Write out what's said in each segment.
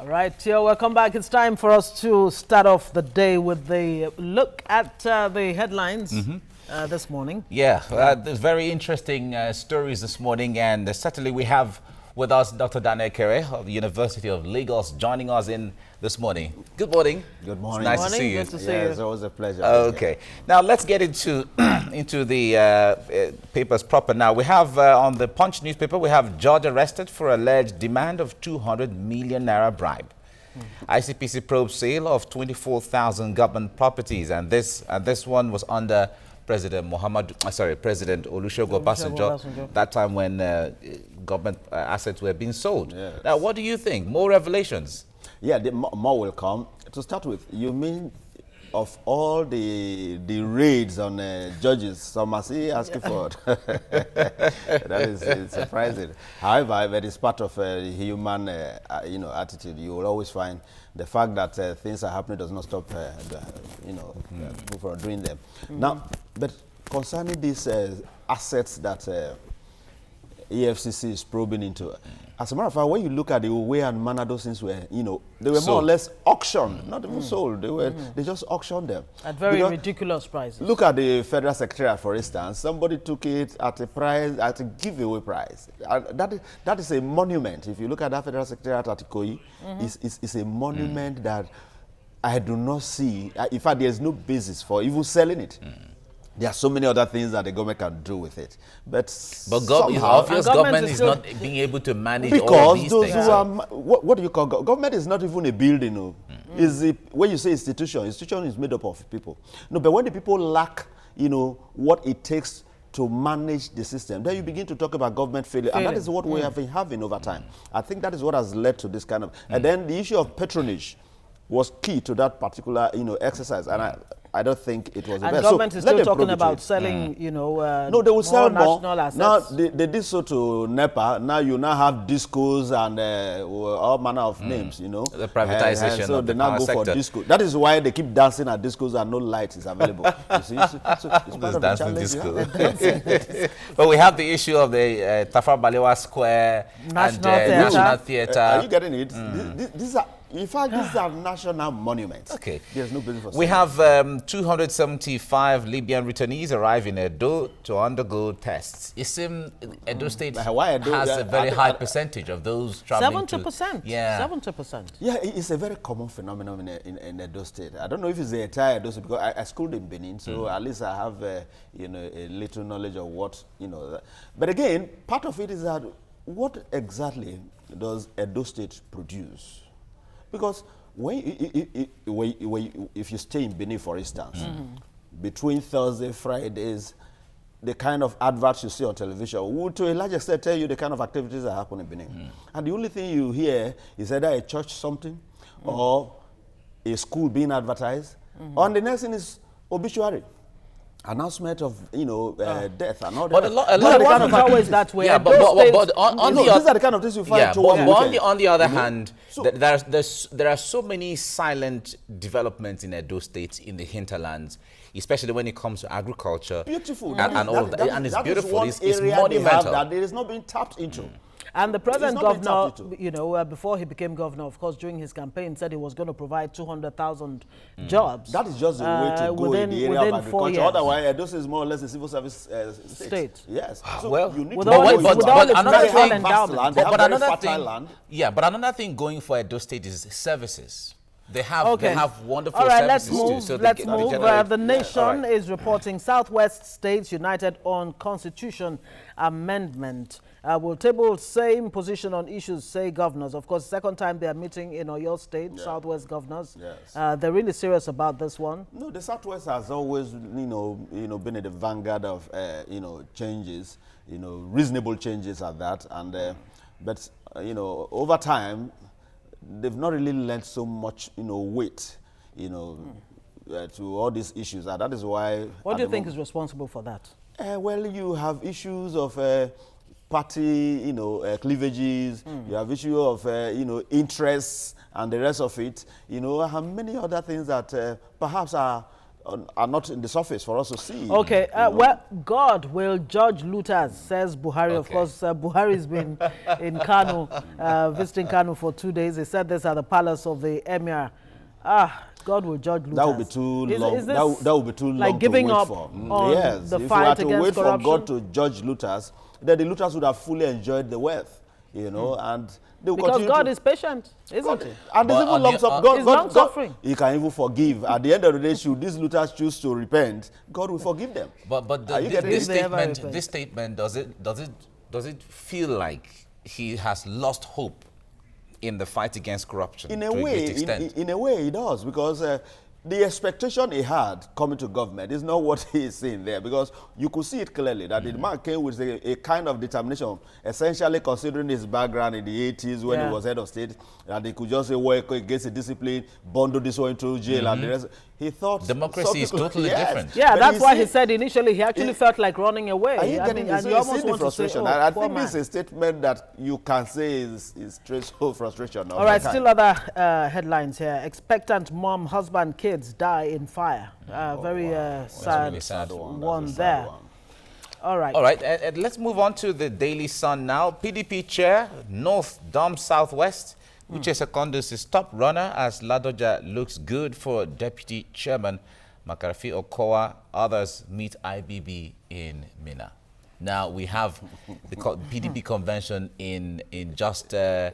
All right, welcome back. It's time for us to start off the day with the look at the headlines this morning. Yeah, there's very interesting stories this morning, and certainly we have with us Dr. Dan Ekere of the University of Lagos joining us in this morning. Good morning. Good morning. It's nice to see you. Good to see you. It's always a pleasure. Okay, now let's get into into the papers proper. Now we have on the Punch newspaper, we have judge arrested for alleged demand of 200 million naira bribe. ICPC probes sale of 24,000 government properties, and this one was under President President Olusegun Obasanjo, that time when government assets were being sold. Yes. Now, what do you think? More revelations? Yeah, more will come. To start with, you mean of all the raids on judges, some are still asking for it. That is surprising. However, it is part of human attitude. You will always find the fact that things are happening does not stop people from doing them. Now, but concerning these assets that EFCC is probing into, as a matter of fact, when you look at the way and manner those things were, they were more or less auctioned, not even sold. They just auctioned them at very ridiculous prices. Look at the Federal Secretariat, for instance. Somebody took it at a price, at a giveaway price. That is a monument. If you look at that Federal Secretariat at Ikoyi, it's a monument that I do not see. In fact, there is no basis for even selling it. There are so many other things that the government can do with it. But it's obvious government is not being able to manage all of these those things. Who are, what do you call government? Is not even a building. When you say institution is made up of people. No, but when the people lack, what it takes to manage the system, then you begin to talk about government failure. And that is what we have been having over time. I think that is what has led to this kind of... And then the issue of patronage was key to that particular, exercise. And I don't think it was the best. And government is still talking about selling, no, they will sell more. Assets. Now, they did so to NEPA. Now you have discos and all manner of names, The privatization so of they the now power go sector. For disco. That is why they keep dancing at discos and no light is available. You see? So it's part of the challenge. But we have the issue of the Tafawa Balewa Square National Theatre. Are you getting it? These are... In fact, these are national monuments. Okay. There's no business for we have 275 Libyan returnees arrive in Edo to undergo tests. It seems Edo State has a very high percentage of those traveling 70%. Yeah. 70%. Yeah, it's a very common phenomenon in Edo State. I don't know if it's the entire Edo State, because I schooled in Benin, so at least I have a little knowledge of what, But again, part of it is that what exactly does Edo State produce? Because if you stay in Benin, for instance, between Thursday, Fridays, the kind of adverts you see on television will, to a large extent, tell you the kind of activities that happen in Benin. And the only thing you hear is either a church something or a school being advertised, and the next thing is obituary. Announcement of death and all that. But a lot of the kind of always that way. Yeah, but on the these are the kind of things you find. Yeah, but on the other hand, there are so many silent developments in Edo State, in the hinterlands, especially when it comes to agriculture. Beautiful, and all of that, and it's beautiful. It's monumental. That it is not being tapped into. And the present governor, before he became governor, of course, during his campaign, said he was going to provide 200,000 jobs. That is just the way to go in the area of agriculture. Otherwise, Edo is more or less a civil service state. Yes. So well, you need but another thing going for Edo State is services. They have wonderful all right, services let's move. too. So let's move. The Nation is reporting Southwest States United on Constitution Amendment. Will table same position on issues, say governors. Of course, second time they are meeting in Oyo State, Southwest governors. Yes. They're really serious about this one. No, the Southwest has always, been at the vanguard of, changes, reasonable changes at that. And, but, over time, they've not really lent so much, weight, to all these issues. And that is why... What do you think is responsible for that? Well, you have issues of party, cleavages. You have issue of, interests and the rest of it. And many other things that perhaps are are not in the surface for us to see. Okay, well, God will judge looters, says Buhari. Okay. Of course, Buhari's been in Kano, visiting Kano for 2 days. He said this at the palace of the Emir. God will judge looters. That would be too long. That would be too long like giving to wait up for. on Yes, the if fight you had to wait corruption? for God to judge looters, then the looters would have fully enjoyed the wealth, you know, and they will because God to, is patient, isn't he? And there's even long suffering. He's long suffering. He can even forgive. At the end of the day, should these looters choose to repent, God will forgive them. But this statement, does it feel like he has lost hope in the fight against corruption? In a way, it does, because the expectation he had coming to government is not what he is seeing there, because you could see it clearly that the man came with a kind of determination, essentially considering his background in the 80s when he was head of state, that he could just work against the discipline, bundle this one into jail and the rest. He thought democracy is totally different. Yeah, that's why he said initially he actually felt like running away. Are you getting this? You almost want frustration. To say, I think this is a statement that you can say is traceable frustration. All right, still other headlines here. Expectant mom, husband, kids die in fire. Very sad, really sad one there. All right. All right, let's move on to the Daily Sun now. PDP chair, North Dom Southwest. Uche Secondus is top runner as Ladoja looks good for Deputy Chairman Makarfi Okowa. Others meet IBB in Minna. Now we have the PDP convention in just 2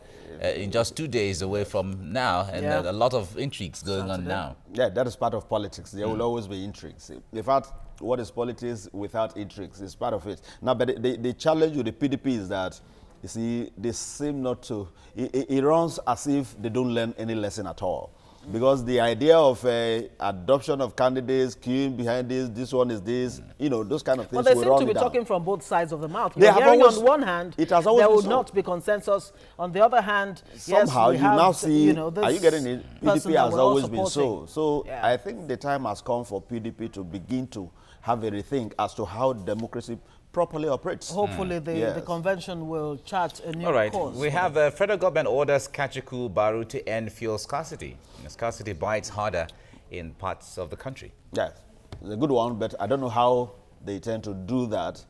days away from now, and a lot of intrigues going on now. Yeah, that is part of politics. There will always be intrigues. In fact, what is politics without intrigues is part of it. Now, but the challenge with the PDP is that, you see, they seem not to. It runs as if they don't learn any lesson at all. Because the idea of adoption of candidates, queuing behind this one is this, you know, those kind of things. Well, they seem to be talking from both sides of the mouth. We're hearing on one hand, there would not be consensus. On the other hand, somehow yes, you now see, you know, are you getting it? PDP has always been so. So yeah. I think the time has come for PDP to begin to have a rethink as to how democracy properly operates. Hopefully the convention will chart a new course. We have federal government orders Kachiku Baru to end fuel scarcity. Scarcity bites harder in parts of the country. Yes, it's a good one, but I don't know how they tend to do that.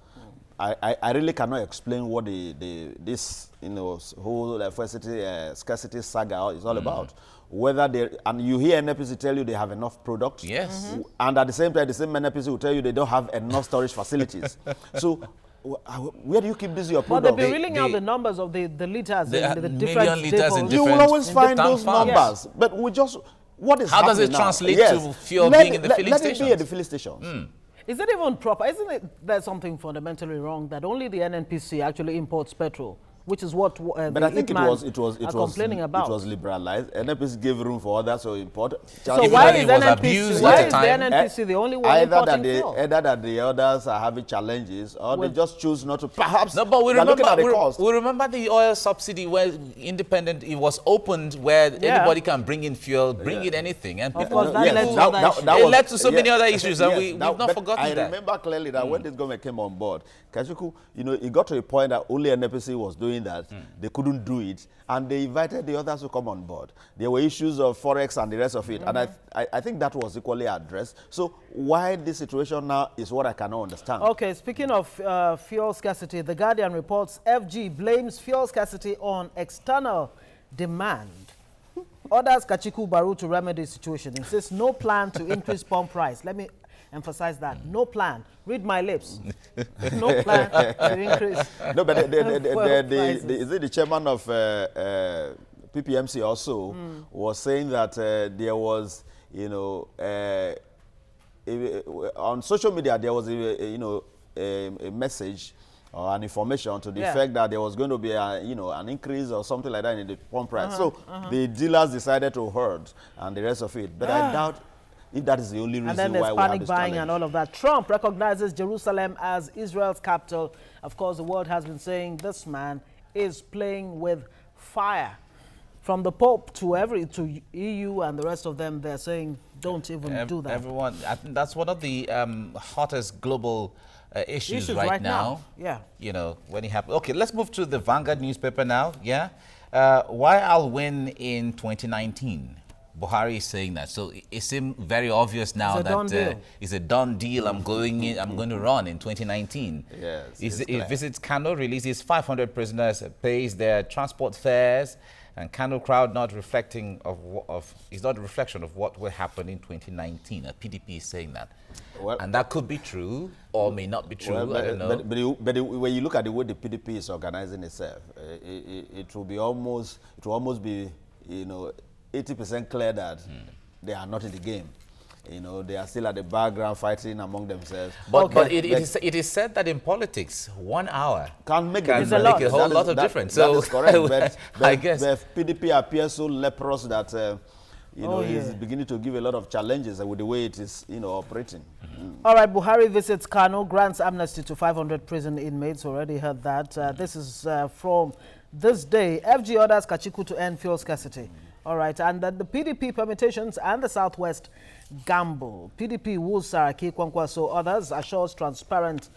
I really cannot explain what this whole scarcity saga is all about. Whether they, and you hear NPC tell you they have enough products. Yes. And at the same time, the same NPC will tell you they don't have enough storage facilities. So where do you keep this your product? Well, they'll be reeling out the numbers of the liters, the different depots. You will always find those numbers. Yes. But we just, what is How does it translate to fuel being in the filling stations? Let it be at the filling stations. Is it even proper? Isn't there something fundamentally wrong that only the NNPC actually imports petrol? Which is what but I think it was complaining about. It was liberalized. NNPC gave room for others to import. So why is the NNPC the only one importing fuel? Either that the others are having challenges, or they just choose not to. Perhaps. No, but we remember the oil subsidy where independent. It was opened where anybody can bring in fuel, bring in anything, and people. Of course, that led to so many other issues, and we've not forgotten that. I remember clearly that when this government came on board, Kachuku, it got to a point that only NNPC was doing that. They couldn't do it, and they invited the others to come on board. There were issues of forex and the rest of it, and I think that was equally addressed. So why this situation now is what I cannot understand. Okay, speaking of fuel scarcity, The Guardian reports FG blames fuel scarcity on external demand. Orders Kachiku Baru to remedy the situation. Insists no plan to increase pump price. Let me emphasize that. No plan. Read my lips. No plan to increase. No, but is it the chairman of PPMC also was saying that there was, on social media there was a message or an information to the effect that there was going to be an increase or something like that in the pump price. So the dealers decided to herd and the rest of it. But I doubt if that is the only reason why we have this challenge. And then there's panic buying and all of that. Trump recognizes Jerusalem as Israel's capital. Of course, the world has been saying this man is playing with fire. From the Pope to EU and the rest of them, they're saying don't even do that. Everyone, I think that's one of the hottest global issues right now. Yeah. When it happens. Okay, let's move to the Vanguard newspaper now. Yeah. Why I'll win in 2019. Buhari is saying that. So it seems very obvious now It's a done that deal. it's a done deal. I'm going to run in 2019. Yes, He visits Kano, releases 500 prisoners, pays their transport fares, and Kano crowd not reflecting is not a reflection of what will happen in 2019. PDP is saying that. Well, and that could be true or may not be true. Well, I don't know. But when you look at the way the PDP is organizing itself, it will almost be 80% clear that they are not in the game. They are still at the background fighting among themselves. But it is said that in politics, 1 hour can make a whole lot of difference. That is correct. I guess the PDP appears so leprous that it's beginning to give a lot of challenges with the way it is operating. All right, Buhari visits Kano, grants amnesty to 500 prison inmates. Already heard that. This is from this day. FG orders Kachiku to end fuel scarcity. All right, and the PDP permutations and the Southwest gamble. PDP woos Saraki Kwankwaso, others assures transparent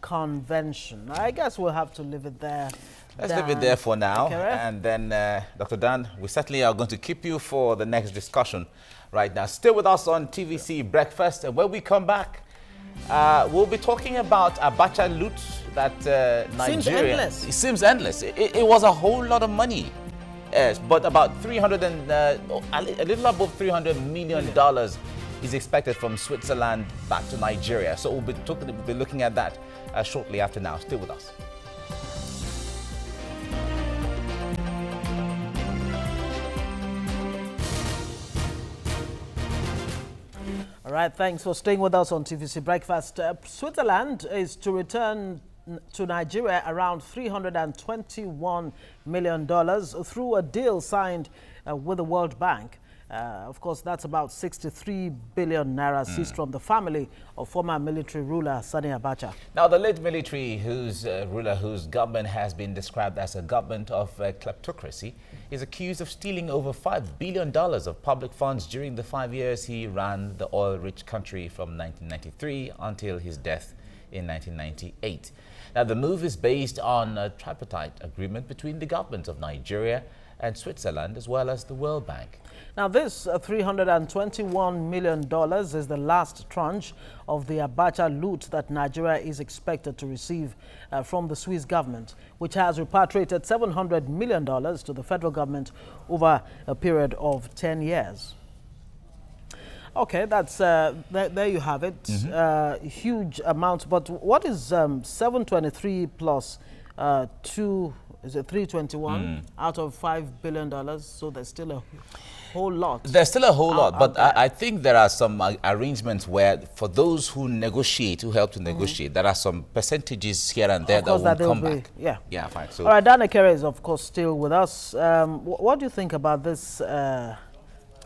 convention. I guess we'll have to leave it there. Let's leave it there for now. Ekere? And then, Dr. Dan, we certainly are going to keep you for the next discussion right now. Stay with us on TVC Breakfast. And when we come back, we'll be talking about Abacha loot that Nigeria... Seems endless. It seems endless. It was a whole lot of money. Yes, but about a little above $300 million is expected from Switzerland back to Nigeria. So we'll be looking at that shortly after now. Stay with us. All right, thanks for staying with us on TVC Breakfast. Switzerland is to return to Nigeria around $321 million through a deal signed with the World Bank. Of course, that's about 63 billion naira seized from the family of former military ruler Sani Abacha. Now, the late military ruler whose government has been described as a government of kleptocracy is accused of stealing over $5 billion of public funds during the 5 years he ran the oil-rich country from 1993 until his death in 1998. Now, the move is based on a tripartite agreement between the governments of Nigeria and Switzerland, as well as the World Bank. Now, this $321 million is the last tranche of the Abacha loot that Nigeria is expected to receive from the Swiss government, which has repatriated $700 million to the federal government over a period of 10 years. Okay, that's there you have it. Huge amount. But what is 723 plus 2? Is it 321 out of $5 billion? So there's still a whole lot. There's still a whole lot, but I think there are some arrangements where, for those who negotiate, who help to negotiate, there are some percentages here and there that will come back. Yeah, fine. So, all right, Dan Ekere is of course still with us. What do you think about this?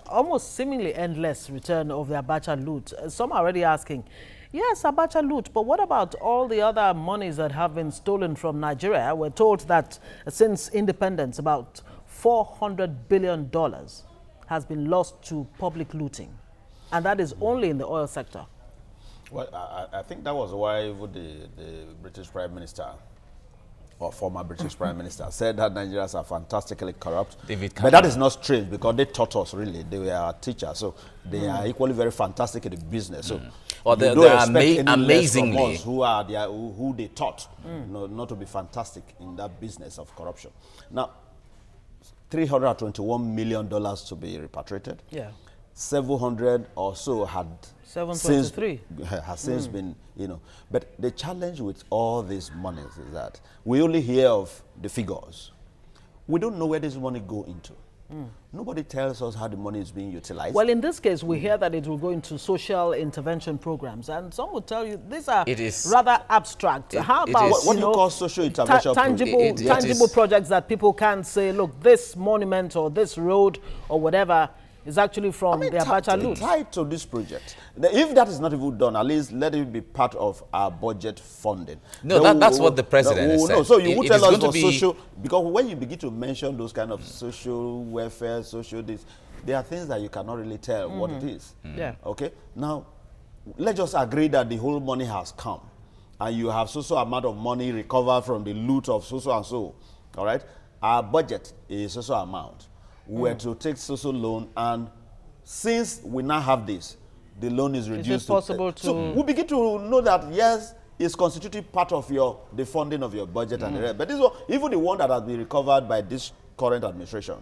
Almost seemingly endless return of the Abacha loot. Some are already asking, yes, Abacha loot, but what about all the other monies that have been stolen from Nigeria? We're told that since independence, about $400 billion has been lost to public looting, and that is only in the oil sector. Well, I think that was why the British Prime Minister, or former British Prime Minister, said that Nigerians are fantastically corrupt. But that is not strange, because they taught us, really. They were our teachers, so they are equally very fantastic in the business. So well, they are amazingly who they taught not to be fantastic in that business of corruption. Now, $321 million to be repatriated. Yeah. 700 or so had 723 has since been, But the challenge with all these monies is that we only hear of the figures. We don't know where this money go into. Nobody tells us how the money is being utilized. Well, in this case, we hear that it will go into social intervention programs, and some will tell you these are rather abstract. How about what do you call social intervention tangible projects that people can say, look, this monument or this road or whatever is actually from the Abacha loot. Tied to this project. If that is not even done, at least let it be part of our budget funding. No, that's what the president has said. No, so you would tell us for social, because when you begin to mention those kind of social welfare, social this, there are things that you cannot really tell what it is. Yeah. Okay. Now, let's just agree that the whole money has come, and you have so amount of money recovered from the loot of so and so. All right. Our budget is so amount. We were to take social loan and since we now have this, the loan is reduced. Is it possible to... So we begin to know that, yes, it's constituting part of the funding of your budget and the rest. But this one, even the one that has been recovered by this current administration,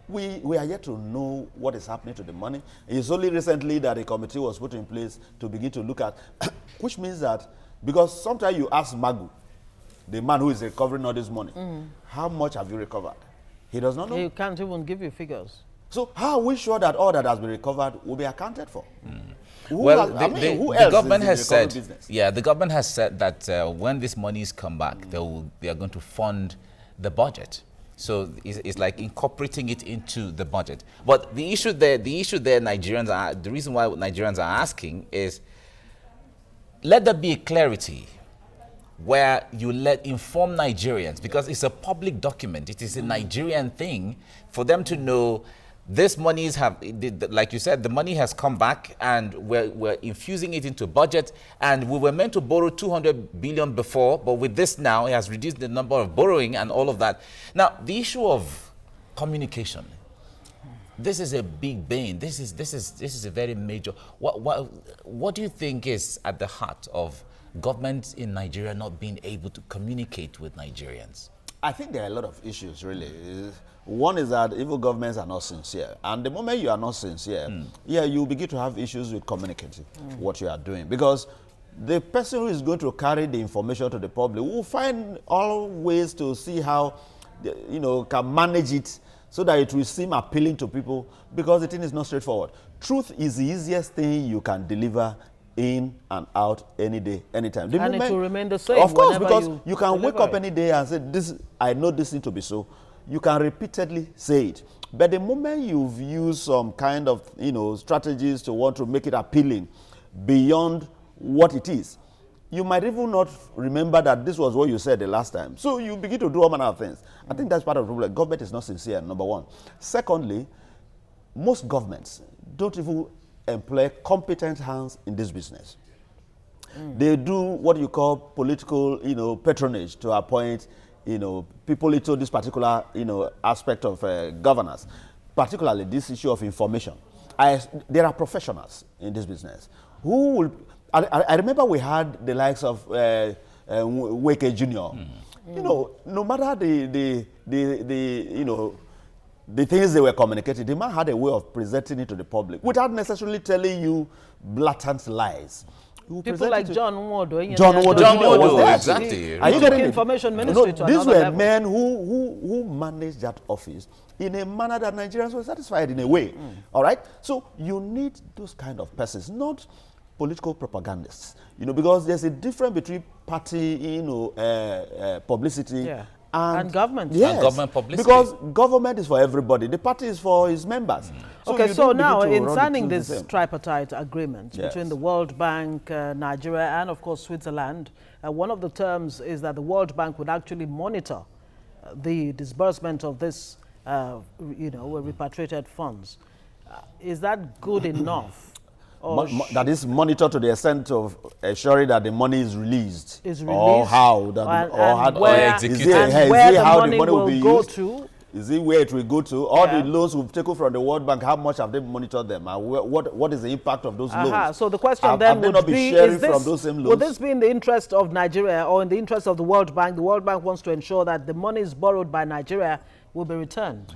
we are yet to know what is happening to the money. It's only recently that a committee was put in place to begin to look at, which means that, because sometimes you ask Magu, the man who is recovering all this money, how much have you recovered? He does not know. He can't even give you figures. So how are we sure that all that has been recovered will be accounted for? Well, the government has said, business? yeah, the government has said that when these monies come back, they are going to fund the budget. So it's like incorporating it into the budget. But the issue there, Nigerians are, the reason why Nigerians are asking is, let there be a clarity where you let inform Nigerians, because it's a public document. It is a Nigerian thing for them to know this monies have, like you said, the money has come back and we're infusing it into budget, and we were meant to borrow 200 billion before, but with this now, it has reduced the number of borrowing and all of that. Now, the issue of communication, this is a big bane. This is a very major. What do you think is at the heart of governments in Nigeria not being able to communicate with Nigerians? I think there are a lot of issues, really. One is that evil governments are not sincere. And the moment you are not sincere, yeah, you begin to have issues with communicating what you are doing. Because the person who is going to carry the information to the public will find all ways to see how, can manage it so that it will seem appealing to people, because the thing is not straightforward. Truth is the easiest thing you can deliver in and out any day, anytime. And it will remain the same. Of course, because you can wake up any day and say, I know this thing to be so. You can repeatedly say it. But the moment you've used some kind of, strategies to want to make it appealing beyond what it is, you might even not remember that this was what you said the last time. So you begin to do all manner of things. I think that's part of the problem. Government is not sincere, number one. Secondly, most governments don't even employ competent hands in this business. They do what you call political, patronage to appoint, people into this particular, aspect of governance, particularly this issue of information. There are professionals in this business who will. I remember we had the likes of Weke Jr. No matter the things they were communicating, the man had a way of presenting it to the public without necessarily telling you blatant lies. People like John Nwodo. John Nwodo, exactly. Are you getting information ministry to these were level. men who managed that office in a manner that Nigerians were satisfied in a way. All right? So you need those kind of persons, not political propagandists. Because there's a difference between party, publicity and government. Yes, and government publicity. Because government is for everybody. The party is for its members. So now, in signing this tripartite agreement between the World Bank, Nigeria, and of course Switzerland, one of the terms is that the World Bank would actually monitor the disbursement of this, repatriated funds. Is that good enough? That is monitored to the extent of ensuring that the money is released. Or how. Where the money will go to. Is it where it will go to? All the loans we've taken from the World Bank, how much have they monitored them? And what is the impact of those loans? So the question then would be, will this be in the interest of Nigeria or in the interest of the World Bank? The World Bank wants to ensure that the monies borrowed by Nigeria will be returned.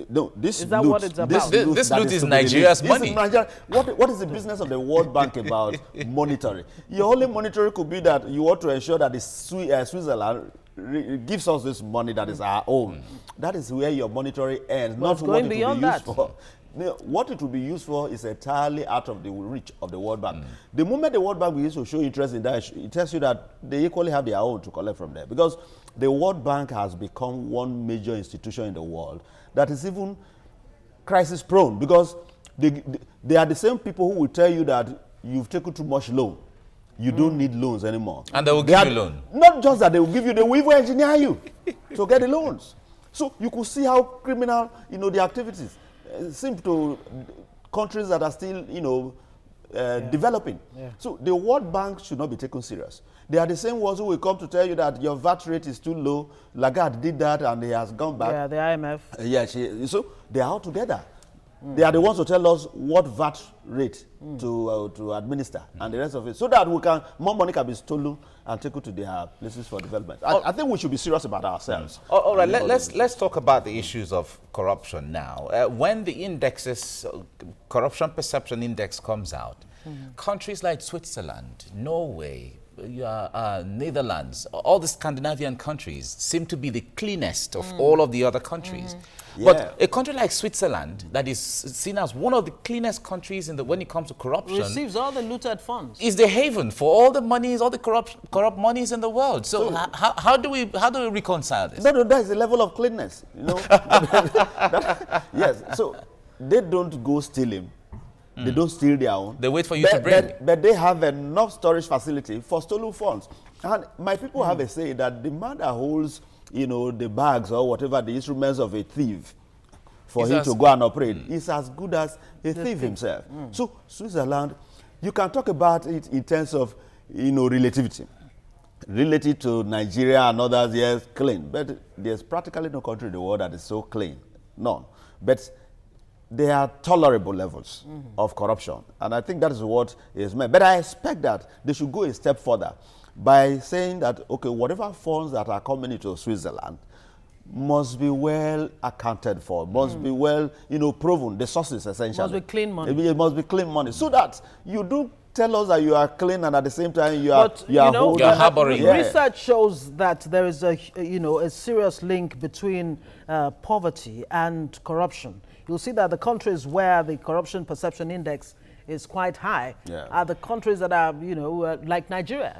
No, this is that what it's about? This loot is Nigeria's money. What is the business of the World Bank about monitoring? Your only monitoring could be that you want to ensure that the Switzerland gives us this money that is our own. That is where your monitoring ends, not what it will be used for. What it will be used for is entirely out of the reach of the World Bank. The moment the World Bank begins to show interest in that, it tells you that they equally have their own to collect from there. Because the World Bank has become one major institution in the world that is even crisis prone, because they are the same people who will tell you that you've taken too much loan. You don't need loans anymore. And they will give you a loan. Not just that they will give you, they will even engineer you to get the loans. So you could see how criminal, the activities seem to countries that are still, developing. So the World Bank should not be taken serious. They are the same ones who will come to tell you that your VAT rate is too low. Lagarde did that and he has gone back. Yeah, the IMF. So they are all together. They are the ones to tell us what VAT rate to administer and the rest of it, so that more money can be stolen and taken to their places for development. I think we should be serious about ourselves. All right, let's talk about the issues of corruption now. When the indexes, corruption perception index comes out, countries like Switzerland, Norway, Netherlands, all the Scandinavian countries seem to be the cleanest of all of the other countries. But a country like Switzerland, that is seen as one of the cleanest countries when it comes to corruption, receives all the looted funds, is the haven for all the monies, all the corrupt monies in the world. So how do we reconcile this? No, that is the level of cleanness. You know, yes. So they don't go stealing. They don't steal their own. They wait for you to bring. But they have enough storage facility for stolen funds. And my people have a say that the man that holds, the bags or whatever, the instruments of a thief, for him to go and operate, is as good as a thief himself. So Switzerland, you can talk about it in terms of, relativity. Relative to Nigeria and others, yes, clean. But there's practically no country in the world that is so clean. None. But there are tolerable levels of corruption. And I think that is what is meant. But I expect that they should go a step further by saying that, okay, whatever funds that are coming into Switzerland must be well accounted for, must be well, proven, the sources essentially. Must be clean money. It must be clean money, so that you do tell us that you are clean and at the same time you are harboring. Research shows that there is a serious link between poverty and corruption. You'll see that the countries where the corruption perception index is quite high are the countries that are, like Nigeria,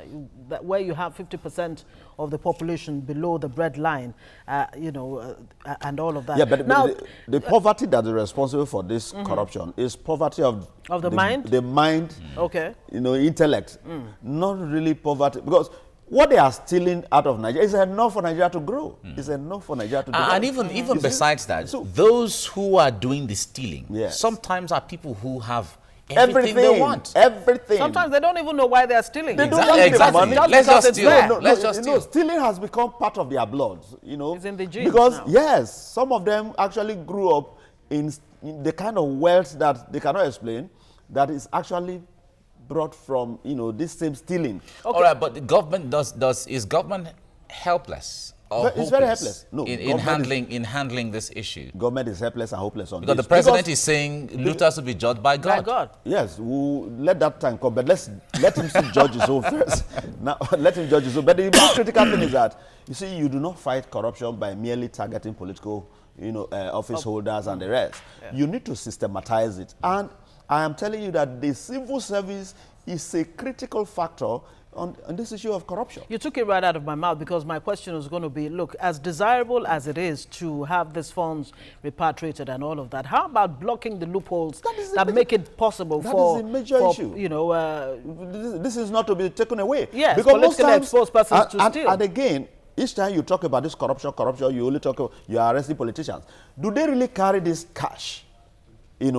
where you have 50% of the population below the breadline, and all of that. Yeah, but now, the poverty that is responsible for this corruption is poverty of the mind? The mind, okay. Intellect, not really poverty, because what they are stealing out of Nigeria is enough for Nigeria to grow. It's enough for Nigeria to grow. And even besides that, those who are doing the stealing sometimes are people who have everything they want. Everything. Sometimes they don't even know why they are stealing. They don't want the money. Let's just steal. Let's just steal. Stealing has become part of their blood. It's in the genes because now. Yes, some of them actually grew up in the kind of wealth that they cannot explain, that is actually brought from this same stealing. Okay. All right, but the government is government helpless? It's very helpless. No, in handling this issue. Government is helpless and hopeless on because this. The president is saying looters will be judged by God. By God. Yes, we'll let that time come, but let him still judge his own first. Now, let him judge his own. But the most critical thing is that, you see, you do not fight corruption by merely targeting political, office holders and the rest. Yeah. You need to systematize it. And I am telling you that the civil service is a critical factor on this issue of corruption. You took it right out of my mouth, because my question was going to be, look, as desirable as it is to have these funds repatriated and all of that, how about blocking the loopholes that make it possible for... That is a major issue. This is not to be taken away. Yes, because politically exposed persons to steal. And again, each time you talk about this corruption, you only talk about, you are arresting politicians. Do they really carry this cash,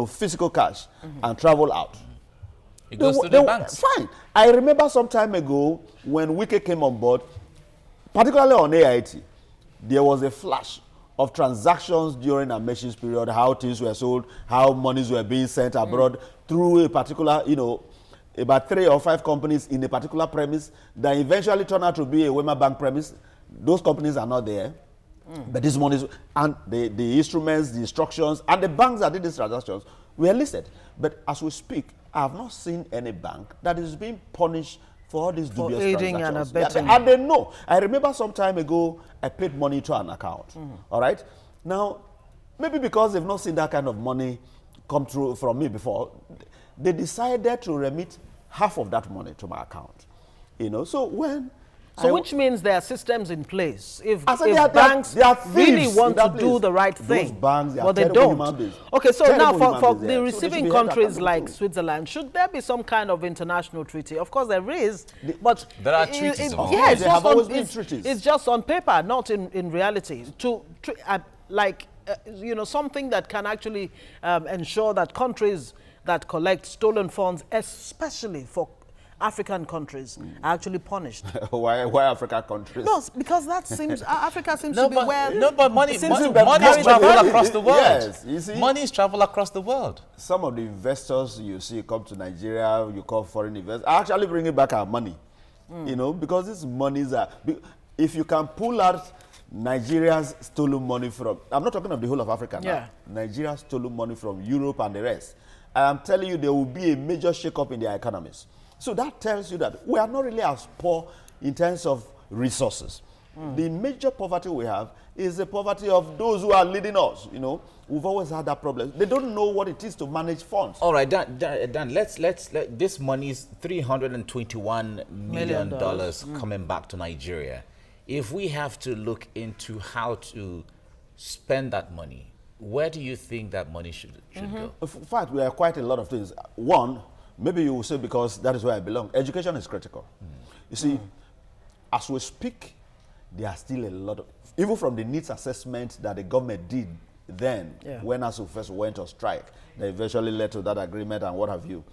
physical cash, and travel out? It goes to the banks. Fine. I remember some time ago when Wike came on board, particularly on AIT, there was a flash of transactions during a Meshi's period, how things were sold, how monies were being sent abroad through a particular, about 3 or 5 companies in a particular premise that eventually turned out to be a Wema Bank premise. Those companies are not there. But these monies and the instruments, the instructions, and the banks that did these transactions were listed. But as we speak, I have not seen any bank that is being punished for all these dubious aiding transactions. And abetting. And they know. I remember some time ago, I paid money to an account. All right? Now, maybe because they've not seen that kind of money come through from me before, they decided to remit half of that money to my account. So when... which means there are systems in place. If banks really want to do the right thing, but they don't. Okay, so now for the receiving countries like Switzerland, should there be some kind of international treaty? Of course there is, but there are treaties. Yes, there have always been treaties. It's just on paper, not in reality. Something that can actually ensure that countries that collect stolen funds, especially for African countries are actually punished. Why African countries? No, because that seems Africa seems to be where. No, but money seems to be money is carried travel away. across the world. Yes, you see. Money is travel across the world. Some of the investors you see come to Nigeria, you call foreign investors, are actually bringing back our money. You know, because these monies are, if you can pull out Nigeria's stolen money from, I'm not talking of the whole of Africa now, Nigeria's stolen money from Europe and the rest, I am telling you there will be a major shake-up in their economies. So that tells you that we are not really as poor in terms of resources. The major poverty we have is the poverty of those who are leading us. You know, we've always had that problem. They don't know what it is to manage funds. All right, Dan, let's this money is $321 million coming back to Nigeria. If we have to look into how to spend that money, where do you think that money should go? In fact, we have quite a lot of things. One, maybe you will say because that is where I belong. Education is critical. You see, as we speak, there are still a lot of, even from the needs assessment that the government did then, when ASU first went on strike, they eventually led to that agreement and what have you.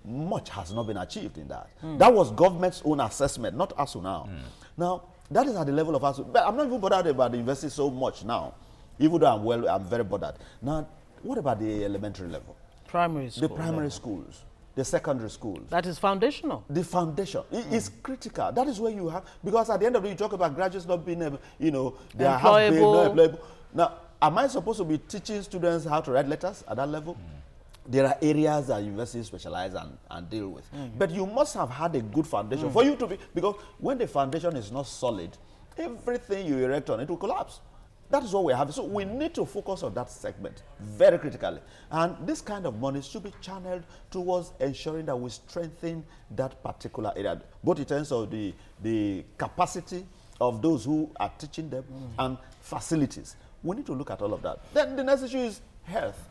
Much has not been achieved in that. That was government's own assessment, not ASU now. Now, that is at the level of ASU. But I'm not even bothered about investing so much now, even though I'm very bothered. Now, what about the elementary level? Primary school. The primary schools, the secondary schools. That is foundational. The foundation is critical. That is where you have, because at the end of the day, you talk about graduates not being, they are half-baked, not employable. Now, am I supposed to be teaching students how to write letters at that level? There are areas that universities specialize and deal with. But you must have had a good foundation for you to be, because when the foundation is not solid, everything you erect on it will collapse. That is what we have. So we need to focus on that segment very critically. And this kind of money should be channeled towards ensuring that we strengthen that particular area, both in terms of the capacity of those who are teaching them and facilities. We need to look at all of that. Then the next issue is health.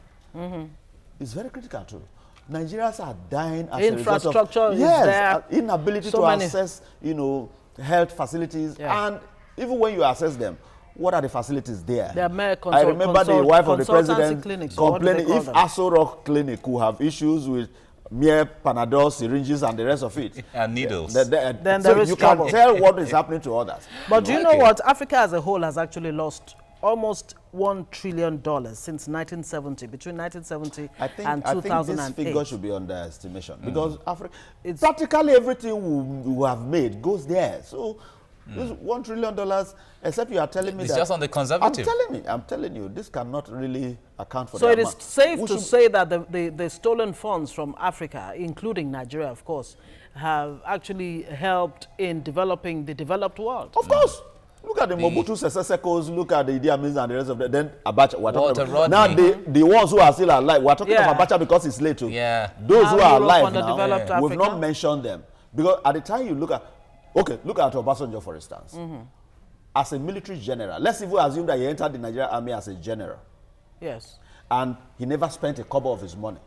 It's very critical too. Nigerians are dying as a result of infrastructure is there. Inability to access, health facilities, and even when you access them, what are the facilities there? There are I remember the wife of the president complaining if Aso Rock Clinic could have issues with mere Panadol syringes and the rest of it. And needles. Then so there is you trouble. can tell what is happening to others. But do you know what? Africa as a whole has actually lost almost $1 trillion since 1970, between 1970 and 2008. I think this figure should be underestimation because Africa, practically everything we have made goes there. So this $1 trillion, except you are telling me it's that just on the conservative. I'm telling you, this cannot really account for that. So it is safe to say that the stolen funds from Africa, including Nigeria, of course, have actually helped in developing the developed world. Of course. Look at the Mobutu Sese look at the Idi Amin and the rest of them. Then Abacha, we're talking about. Now the ones who are still alive, we're talking of Abacha because it's late too. Those who are alive now, we've not mentioned them. Because at the time you look at, look at Obasanjo for instance. As a military general, let's even assume that he entered the Nigerian army as a general. Yes. And he never spent a kobo of his money.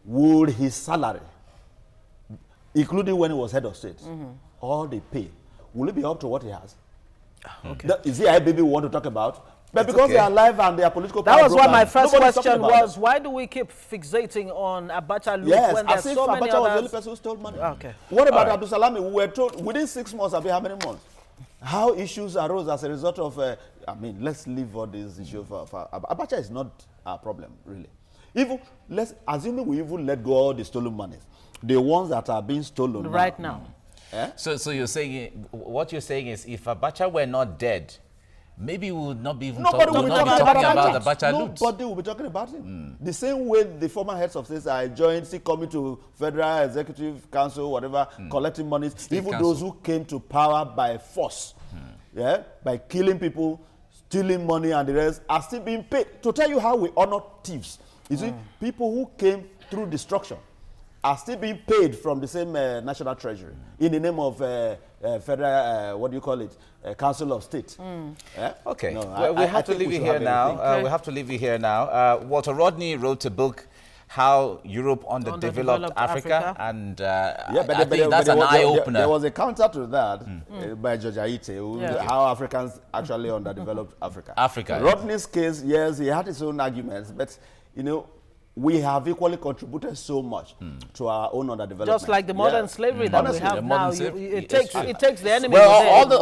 Would his salary, including when he was head of state, all the pay, will it be up to what he has? Is it a baby we want to talk about? But because they are alive and they are political power. That was why my first question was, why do we keep fixating on Abacha loot when there's so many others? Abacha was the only person who stole money. What about Abdul Salami? We were told within 6 months, how many months? How issues arose as a result of, let's leave all these issues for Abacha is not our problem, really. Even, let's assume we even let go all the stolen monies. The ones that are being stolen right now. So you're saying, what you're saying is, if Abacha were not dead, maybe we would not be even talking about Abacha loot. Nobody will be talking about him. The same way the former heads of states are enjoying, coming to Federal Executive Council, whatever, collecting money. Even those who came to power by force, by killing people, stealing money and the rest, are still being paid. To tell you how we honor thieves. You see, people who came through destruction are still being paid from the same national treasury in the name of federal, Council of State. Okay, no, we have to leave you here now. We have to leave you here now. Walter Rodney wrote a book, How Europe Underdeveloped Africa, and I think that's an eye-opener. There was a counter to that by George Aite, how Africans actually underdeveloped Africa. Rodney's case, yes, he had his own arguments, but we have equally contributed so much to our own underdevelopment. Just like the modern slavery that Honestly, we have now, it takes the enemy. Well, within.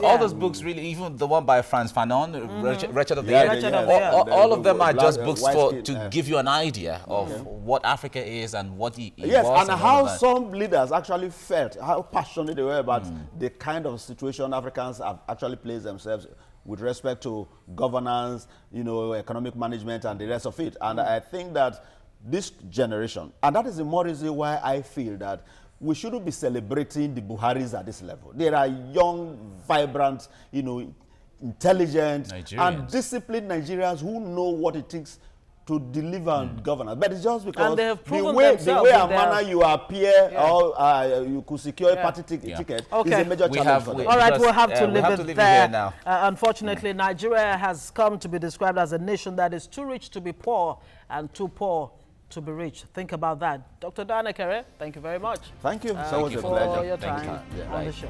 all those books, really, even the one by Frantz Fanon, Wretched of the Yeah, Year, Wretched of the Year. all of them are just books White to give you an idea of what Africa is and what it yes, was. and how some leaders actually felt, how passionate they were about the kind of situation Africans have actually placed themselves with respect to governance, economic management and the rest of it. And I think that this generation, and that is the more reason why I feel that we shouldn't be celebrating the Buharis at this level. There are young, vibrant, intelligent and disciplined Nigerians who know what it takes to deliver governance. But it's just because they have proven the way themselves and manner you appear or you could secure a party ticket is a major challenge for them. All right, we'll have to leave it there. Here now. Unfortunately, Nigeria has come to be described as a nation that is too rich to be poor and too poor to be rich. Think about that. Dr. Dan Ekere, thank you very much. Thank you. So much a pleasure. For your time on the show.